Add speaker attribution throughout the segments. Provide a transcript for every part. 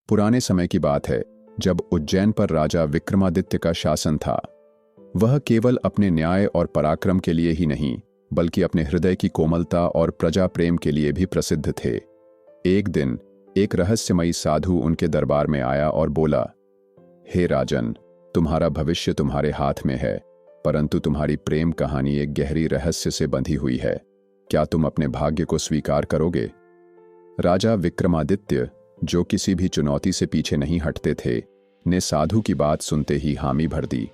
Speaker 1: पुराने समय की बात है, जब उज्जैन पर राजा विक्रमादित्य का शासन था। वह केवल अपने न्याय और पराक्रम के लिए ही नहीं, बल्कि अपने हृदय की कोमलता और प्रजा प्रेम के लिए भी प्रसिद्ध थे। एक दिन एक रहस्यमयी साधु उनके दरबार में आया और बोला, हे राजन, तुम्हारा भविष्य तुम्हारे हाथ में है, परंतु तुम्हारी प्रेम कहानी एक गहरी रहस्य से बंधी हुई है। क्या तुम अपने भाग्य को स्वीकार करोगे? राजा विक्रमादित्य, जो किसी भी चुनौती से पीछे नहीं हटते थे, ने साधु की बात सुनते ही हामी भर दी।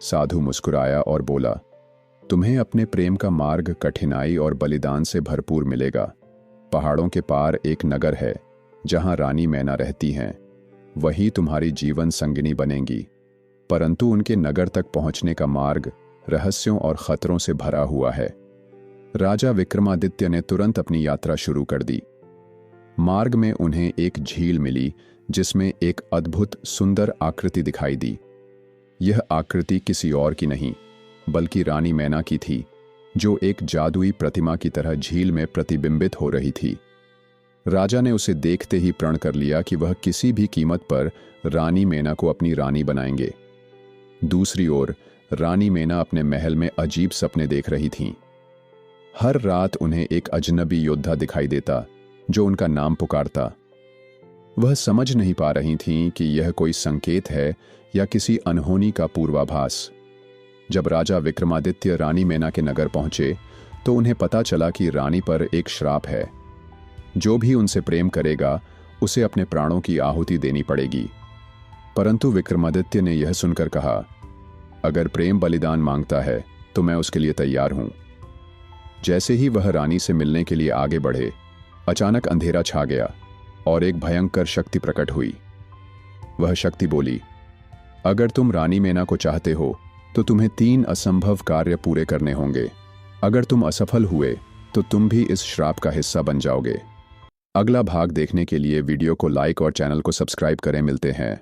Speaker 1: साधु मुस्कुराया और बोला, तुम्हें अपने प्रेम का मार्ग कठिनाई और बलिदान से भरपूर मिलेगा। पहाड़ों के पार एक नगर है, जहां रानी मैना रहती हैं। वही तुम्हारी जीवन संगिनी बनेंगी, परंतु उनके नगर तक पहुंचने का मार्ग रहस्यों और खतरों से भरा हुआ है। राजा विक्रमादित्य ने तुरंत अपनी यात्रा शुरू कर दी। मार्ग में उन्हें एक झील मिली, जिसमें एक अद्भुत सुंदर आकृति दिखाई दी। यह आकृति किसी और की नहीं, बल्कि रानी मैना की थी, जो एक जादुई प्रतिमा की तरह झील में प्रतिबिंबित हो रही थी। राजा ने उसे देखते ही प्रण कर लिया कि वह किसी भी कीमत पर रानी मैना को अपनी रानी बनाएंगे। दूसरी ओर रानी मैना अपने महल में अजीब सपने देख रही थीं। हर रात उन्हें एक अजनबी योद्धा दिखाई देता, जो उनका नाम पुकारता। वह समझ नहीं पा रही थीं कि यह कोई संकेत है या किसी अनहोनी का पूर्वाभास। जब राजा विक्रमादित्य रानी मैना के नगर पहुंचे, तो उन्हें पता चला कि रानी पर एक श्राप है। जो भी उनसे प्रेम करेगा, उसे अपने प्राणों की आहुति देनी पड़ेगी। परंतु विक्रमादित्य ने यह सुनकर कहा, अगर प्रेम बलिदान मांगता है, तो मैं उसके लिए तैयार हूं। जैसे ही वह रानी से मिलने के लिए आगे बढ़े, अचानक अंधेरा छा गया और एक भयंकर शक्ति प्रकट हुई। वह शक्ति बोली, अगर तुम रानी मैना को चाहते हो, तो तुम्हें 3 असंभव कार्य पूरे करने होंगे। अगर तुम असफल हुए, तो तुम भी इस श्राप का हिस्सा बन जाओगे। अगला भाग देखने के लिए वीडियो को लाइक और चैनल को सब्सक्राइब करें। मिलते हैं।